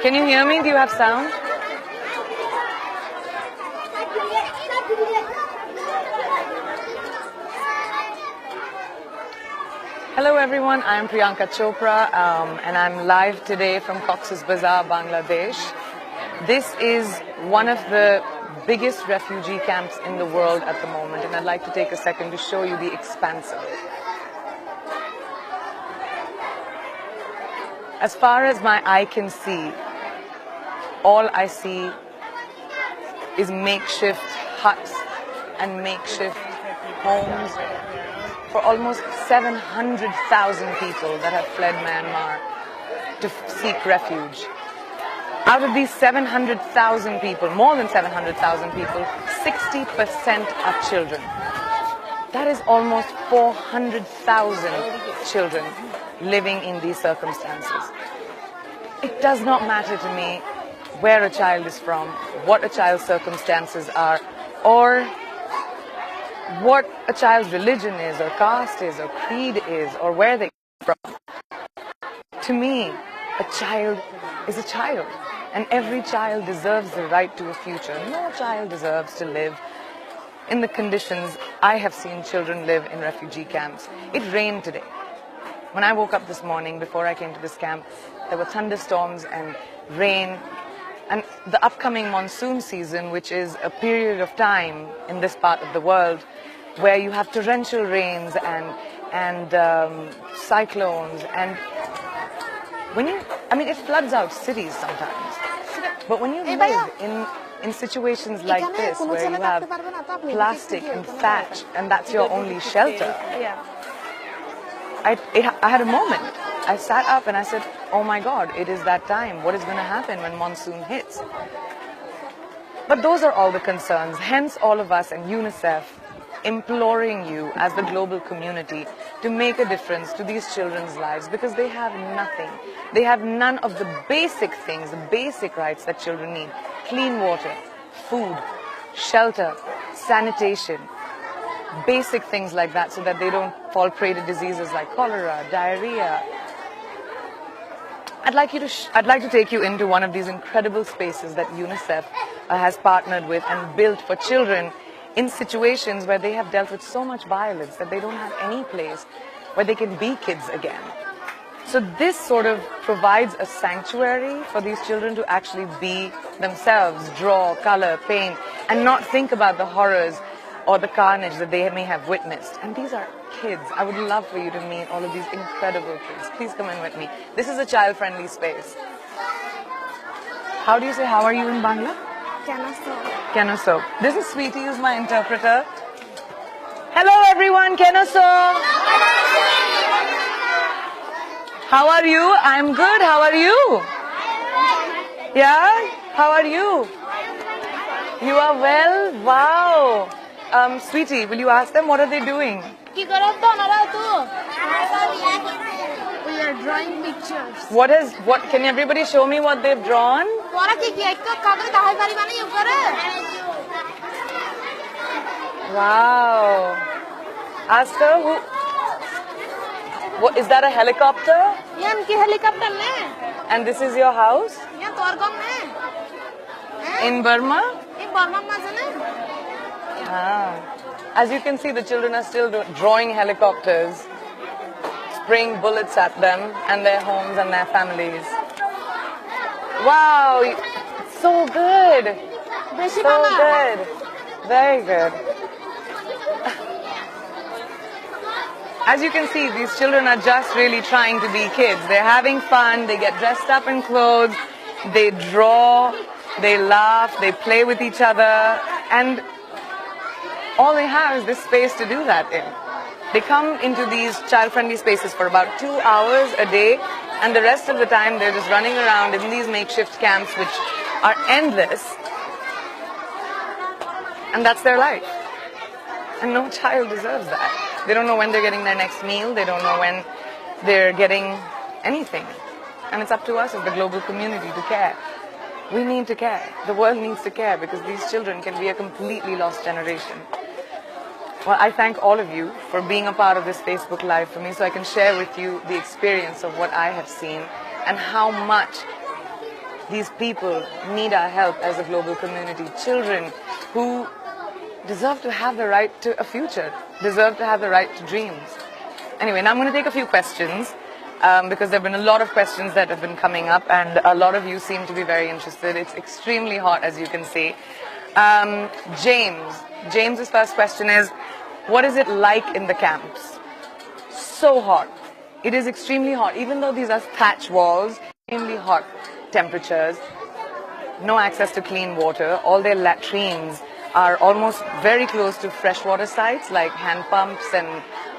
Can you hear me? Do you have sound? Hello everyone, I'm Priyanka Chopra and I'm live today from Cox's Bazar, Bangladesh. This is one of the biggest refugee camps in the world at the moment, and I'd like to take a second to show you the expanse of it. As far as my eye can see, all I see is makeshift huts and makeshift homes for almost 700,000 people that have fled Myanmar to seek refuge. Out of these 700,000 people, more than 700,000 people, 60% are children. That is almost 400,000 children living in these circumstances. It does not matter to me where a child is from, what a child's circumstances are, or what a child's religion is, or caste is, or creed is, or where they come from. To me, a child is a child, and every child deserves the right to a future. No child deserves to live in the conditions I have seen children live in refugee camps. It rained today. When I woke up this morning, before I came to this camp, there were thunderstorms and rain. And the upcoming monsoon season, which is a period of time in this part of the world where you have torrential rains and cyclones, and it floods out cities sometimes. But when you live in situations like this, where you have plastic and thatch, and that's your only shelter, I had a moment. I sat up and I said, oh my God, it is that time. What is going to happen when monsoon hits? But those are all the concerns. Hence all of us and UNICEF imploring you as the global community to make a difference to these children's lives, because they have nothing. They have none of the basic things, the basic rights that children need. Clean water, food, shelter, sanitation, basic things like that, so that they don't fall prey to diseases like cholera, diarrhea. I'd like to take you into one of these incredible spaces that UNICEF has partnered with and built for children in situations where they have dealt with so much violence that they don't have any place where they can be kids again. So this sort of provides a sanctuary for these children to actually be themselves, draw, color, paint, and not think about the horrors or the carnage that they may have witnessed. And these are kids. I would love for you to meet all of these incredible kids. Please come in with me. This is a child-friendly space. How do you say how are you in Bangla? Kenoso. This is Sweetie, who's my interpreter. Hello everyone, Kenoso. How are you? I'm good. How are you? Yeah? How are you? You are well? Wow. Sweetie, will you ask them what are they doing? We are drawing pictures. What can everybody show me what they've drawn? Wow. Ask her what is that, a helicopter? And this is your house? In Burma? As you can see, the children are still drawing helicopters, spraying bullets at them and their homes and their families. Wow, so good. So good. Very good. As you can see, these children are just really trying to be kids. They're having fun, they get dressed up in clothes, they draw, they laugh, they play with each other, and all they have is this space to do that in. They come into these child-friendly spaces for about 2 hours a day, and the rest of the time they're just running around in these makeshift camps, which are endless, and that's their life. And no child deserves that. They don't know when they're getting their next meal, they don't know when they're getting anything. And it's up to us as the global community to care. We need to care. The world needs to care, because these children can be a completely lost generation. Well, I thank all of you for being a part of this Facebook Live for me, so I can share with you the experience of what I have seen and how much These people need our help as a global community. Children who deserve to have the right to a future, deserve to have the right to dreams. Anyway, now I'm going to take a few questions because there have been a lot of questions that have been coming up and a lot of you seem to be very interested. It's extremely hot, as you can see. James's first question is, what is it like in the camps? So hot. It is extremely hot. Even though these are thatch walls, extremely hot temperatures, no access to clean water. All their latrines are almost very close to freshwater sites like hand pumps and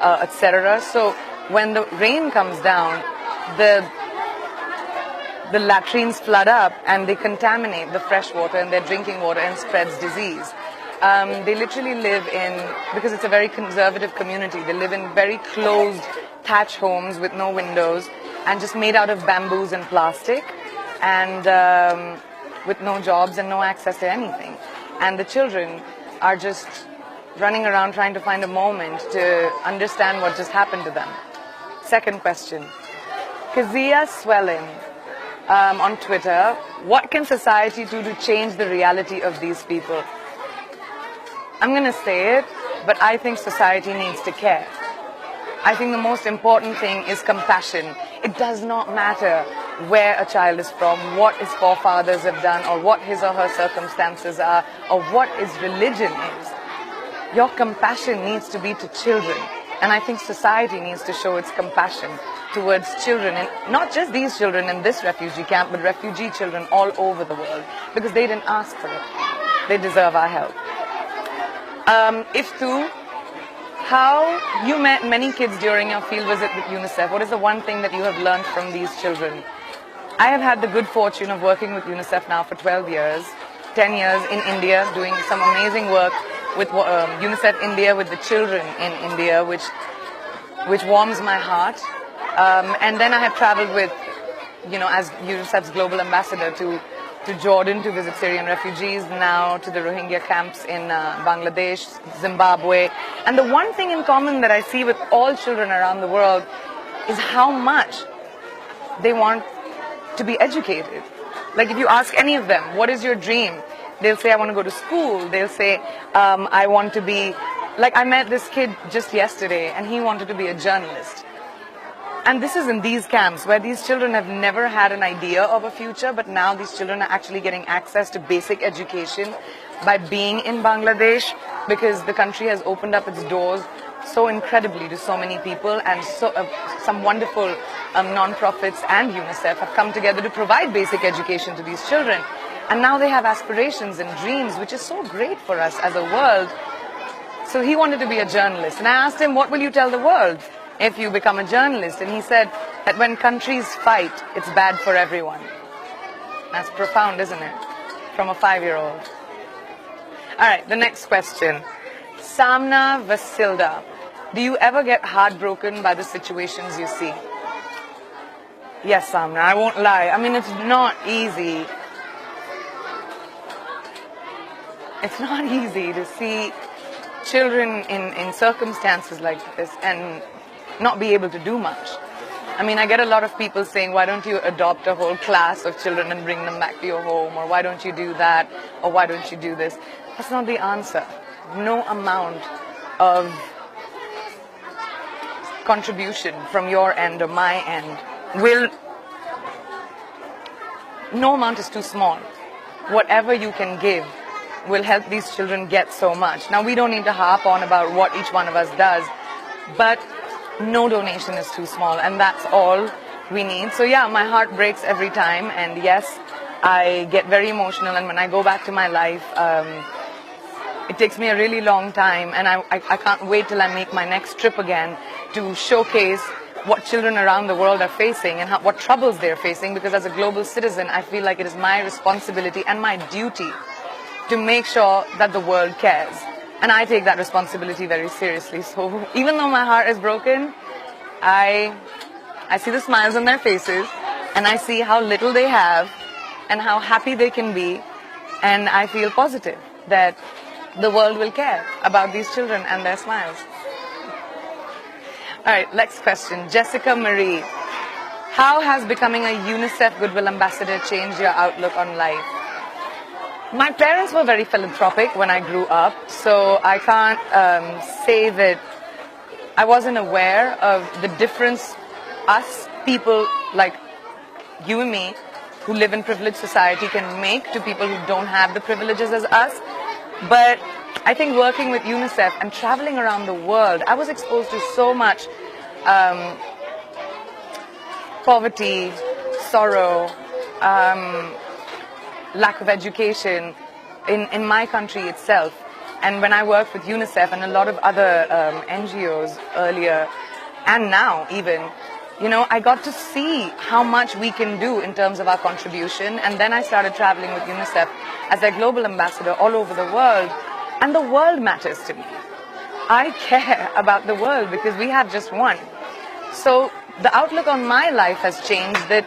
etc. So when the rain comes down, the latrines flood up and they contaminate the fresh water and their drinking water and spreads disease. They literally live in, because it's a very conservative community, they live in very closed thatch homes with no windows and just made out of bamboos and plastic and with no jobs and no access to anything. And the children are just running around trying to find a moment to understand what just happened to them. Second question. Kazia Swelling on Twitter, what can society do to change the reality of these people? I'm going to say it, but I think society needs to care. I think the most important thing is compassion. It does not matter where a child is from, what his forefathers have done, or what his or her circumstances are, or what his religion is. Your compassion needs to be to children. And I think society needs to show its compassion towards children, and not just these children in this refugee camp, but refugee children all over the world, because they didn't ask for it. They deserve our help. Iftu, how you met many kids during your field visit with UNICEF. What is the one thing that you have learned from these children? I have had the good fortune of working with UNICEF now for 12 years, 10 years in India, doing some amazing work with UNICEF India, with the children in India, which warms my heart. And then I have traveled with, as UNICEF's global ambassador to Jordan to visit Syrian refugees, now to the Rohingya camps in Bangladesh, Zimbabwe. And the one thing in common that I see with all children around the world is how much they want to be educated. Like if you ask any of them, what is your dream? They'll say, I want to go to school. They'll say, I want to be, like I met this kid just yesterday and he wanted to be a journalist. And this is in these camps where these children have never had an idea of a future, but now these children are actually getting access to basic education by being in Bangladesh, because the country has opened up its doors so incredibly to so many people, and so some wonderful non-profits and UNICEF have come together to provide basic education to these children. And now they have aspirations and dreams, which is so great for us as a world. So he wanted to be a journalist. And I asked him, what will you tell the world if you become a journalist? And he said that when countries fight, it's bad for everyone. That's profound, isn't it? From a 5-year-old. All right, the next question. Samna Vasilda. Do you ever get heartbroken by the situations you see? Yes, Samna, I won't lie. I mean, it's not easy. It's not easy to see children in circumstances like this and not be able to do much. I mean, I get a lot of people saying, why don't you adopt a whole class of children and bring them back to your home? Or why don't you do that? Or why don't you do this? That's not the answer. No amount of contribution from your end or my end no amount is too small. Whatever you can give will help these children get so much. Now, we don't need to harp on about what each one of us does, but no donation is too small, and that's all we need. So yeah, my heart breaks every time, and yes, I get very emotional, and when I go back to my life, it takes me a really long time, and I can't wait till I make my next trip again to showcase what children around the world are facing and what troubles they're facing, because as a global citizen, I feel like it is my responsibility and my duty to make sure that the world cares. And I take that responsibility very seriously. So even though my heart is broken, I see the smiles on their faces, and I see how little they have and how happy they can be, and I feel positive that the world will care about these children and their smiles. All right, next question. Jessica Marie. How has becoming a UNICEF Goodwill Ambassador changed your outlook on life? My parents were very philanthropic when I grew up, so I can't say that I wasn't aware of the difference us, people like you and me, who live in privileged society, can make to people who don't have the privileges as us. But I think working with UNICEF and traveling around the world, I was exposed to so much poverty, sorrow, lack of education in my country itself. And when I worked with UNICEF and a lot of other NGOs earlier, and now even, you know, I got to see how much we can do in terms of our contribution. And then I started traveling with UNICEF as their global ambassador all over the world. And the world matters to me. I care about the world because we have just one. So the outlook on my life has changed, that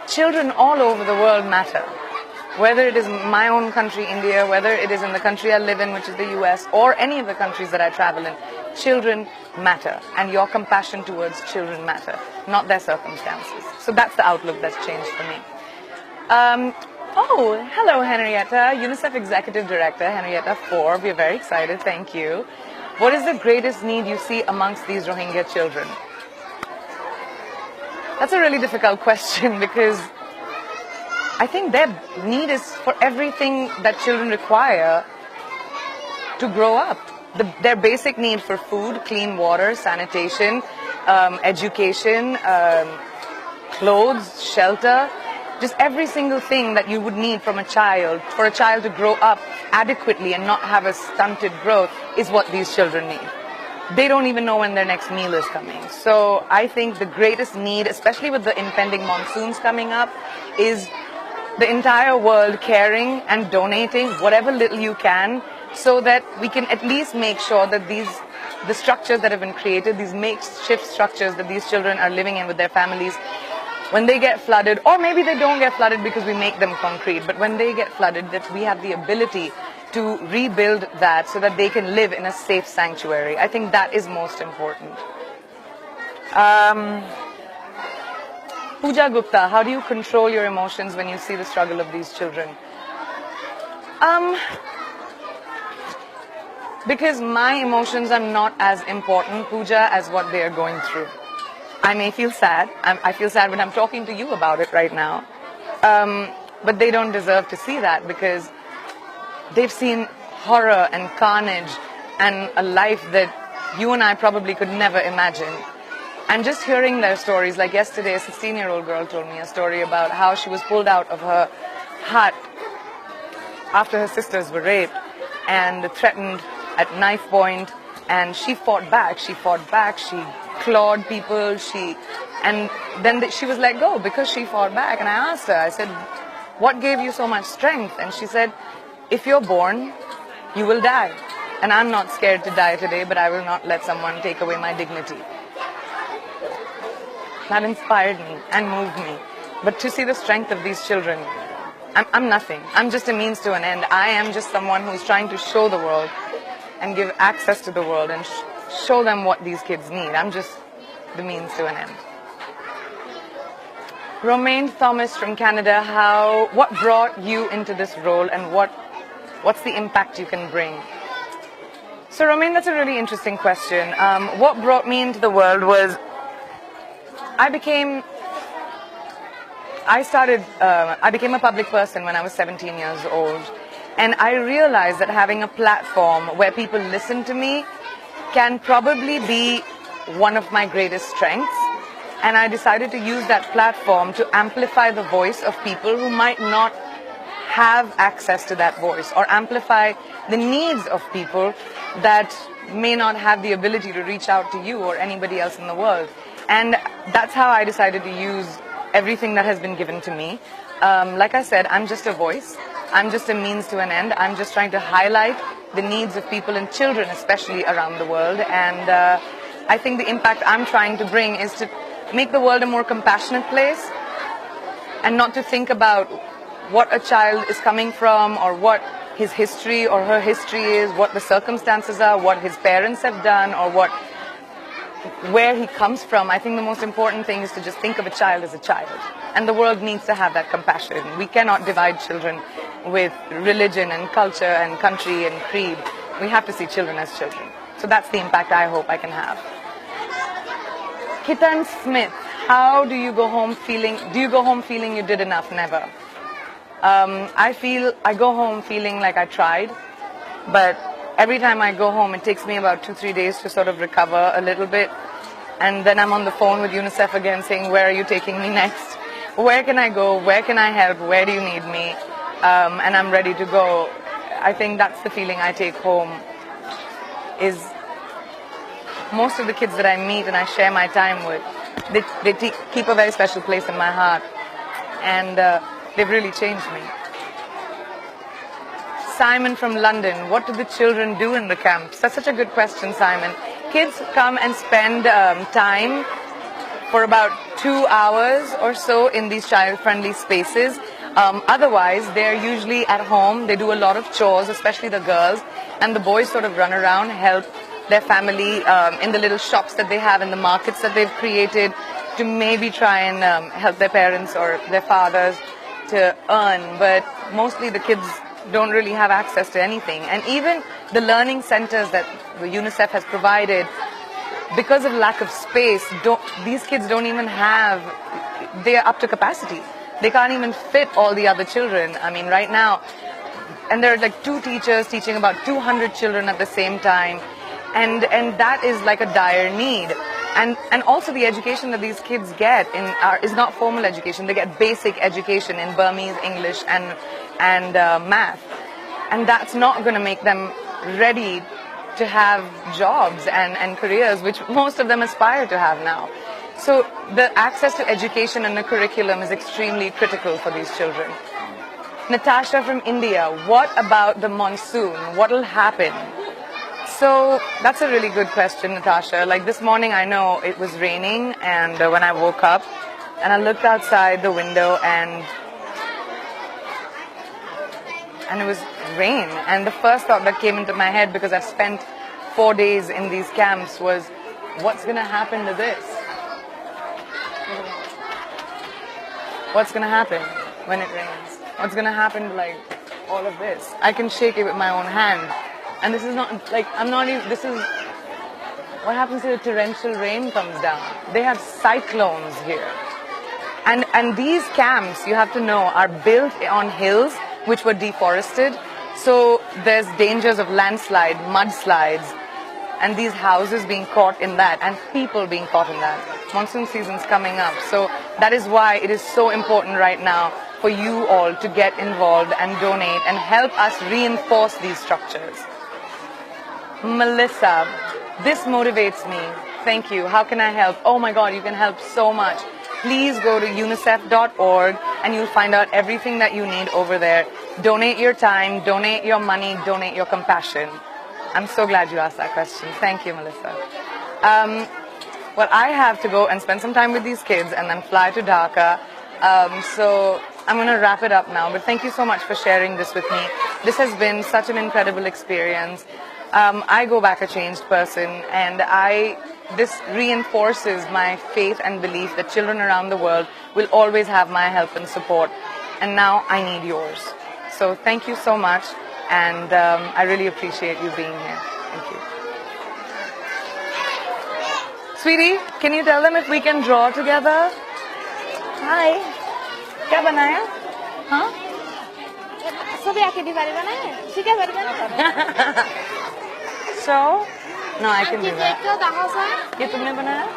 children all over the world matter. Whether it is my own country, India, whether it is in the country I live in, which is the US, or any of the countries that I travel in, children matter. And your compassion towards children matter, not their circumstances. So that's the outlook that's changed for me. Oh, hello, Henrietta, UNICEF Executive Director, Henrietta 4. We're very excited, thank you. What is the greatest need you see amongst these Rohingya children? That's a really difficult question because I think their need is for everything that children require to grow up. Their basic need for food, clean water, sanitation, education, clothes, shelter, just every single thing that you would need from a child, for a child to grow up adequately and not have a stunted growth, is what these children need. They don't even know when their next meal is coming. So I think the greatest need, especially with the impending monsoons coming up, is the entire world caring and donating whatever little you can, so that we can at least make sure that the structures that have been created, these makeshift structures that these children are living in with their families, when they get flooded, or maybe they don't get flooded because we make them concrete, but when they get flooded, that we have the ability to rebuild that so that they can live in a safe sanctuary. I think that is most important. Pooja Gupta, how do you control your emotions when you see the struggle of these children? Because my emotions are not as important, Pooja, as what they are going through. I may feel sad. I feel sad when I'm talking to you about it right now. But they don't deserve to see that because they've seen horror and carnage and a life that you and I probably could never imagine. And just hearing their stories, like yesterday, a 16-year-old girl told me a story about how she was pulled out of her hut after her sisters were raped and threatened at knife point, and she fought back, she clawed people, and then she was let go because she fought back. And I asked her, I said, what gave you so much strength? And she said, if you're born, you will die. And I'm not scared to die today, but I will not let someone take away my dignity. That inspired me and moved me. But to see the strength of these children, I'm nothing. I'm just a means to an end. I am just someone who's trying to show the world and give access to the world and show them what these kids need. I'm just the means to an end. Romaine Thomas from Canada, what brought you into this role and what's the impact you can bring? So Romaine, that's a really interesting question. What brought me into the world was I became a public person when I was 17 years old, and I realized that having a platform where people listen to me can probably be one of my greatest strengths. And I decided to use that platform to amplify the voice of people who might not have access to that voice, or amplify the needs of people that may not have the ability to reach out to you or anybody else in the world. And that's how I decided to use everything that has been given to me. Like I said, I'm just a voice. I'm just a means to an end. I'm just trying to highlight the needs of people, and children especially, around the world. And I think the impact I'm trying to bring is to make the world a more compassionate place, and not to think about what a child is coming from, or what his history or her history is, what the circumstances are, what his parents have done, or where he comes from, I think the most important thing is to just think of a child as a child. And the world needs to have that compassion. We cannot divide children with religion and culture and country and creed. We have to see children as children. So that's the impact I hope I can have. Kitan Smith, how do you go home feeling? Do you go home feeling you did enough? Never. I go home feeling like I tried, but every time I go home, it takes me about 2-3 days to sort of recover a little bit. And then I'm on the phone with UNICEF again saying, where are you taking me next? Where can I go? Where can I help? Where do you need me? And I'm ready to go. I think that's the feeling I take home, is most of the kids that I meet and I share my time with, they keep a very special place in my heart. And they've really changed me. Simon from London, what do the children do in the camps? That's such a good question, Simon. Kids come and spend time for about 2 hours or so in these child-friendly spaces. Otherwise, they're usually at home. They do a lot of chores, especially the girls, and the boys sort of run around, help their family in the little shops that they have in the markets that they've created to maybe try and help their parents or their fathers to earn. But mostly the kids don't really have access to anything. And even the learning centers that the UNICEF has provided, because of lack of space, these kids don't even have, they're up to capacity. They can't even fit all the other children. I mean, right now, and there are like 2 teachers teaching about 200 children at the same time. And that is like a dire need. And also the education that these kids get is not formal education. They get basic education in Burmese, English, and math. And that's not going to make them ready to have jobs and careers, which most of them aspire to have now. So the access to education and the curriculum is extremely critical for these children. Natasha from India, what about the monsoon? What will happen? So that's a really good question, Natasha. Like this morning, I know it was raining, and when I woke up and I looked outside the window and it was rain. And the first thought that came into my head, because I've spent 4 days in these camps, was what's going to happen to this? What's going to happen when it rains? What's going to happen to like all of this? I can shake it with my own hand. And this is not like, I'm not even, this is, what happens if the torrential rain comes down? They have cyclones here. And these camps, you have to know, are built on hills which were deforested. So there's dangers of landslide, mudslides, and these houses being caught in that, and people being caught in that. Monsoon season's coming up. So that is why it is so important right now for you all to get involved and donate and help us reinforce these structures. Melissa, this motivates me. Thank you. How can I help? Oh my God, you can help so much. Please go to unicef.org and you'll find out everything that you need over there. Donate your time, donate your money, donate your compassion. I'm so glad you asked that question. Thank you, Melissa. Well, I have to go and spend some time with these kids and then fly to Dhaka. So I'm going to wrap it up now. But thank you so much for sharing this with me. This has been such an incredible experience. I go back a changed person, and this reinforces my faith and belief that children around the world will always have my help and support. And now I need yours. So thank you so much, and I really appreciate you being here. Thank you. Sweetie, can you tell them if we can draw together? Hi. क्या बनाया? हाँ? सब आके दीवार बनाए? ठीक है बनाए? So, no, I can do that. ये तुमने बनाया?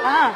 हाँ.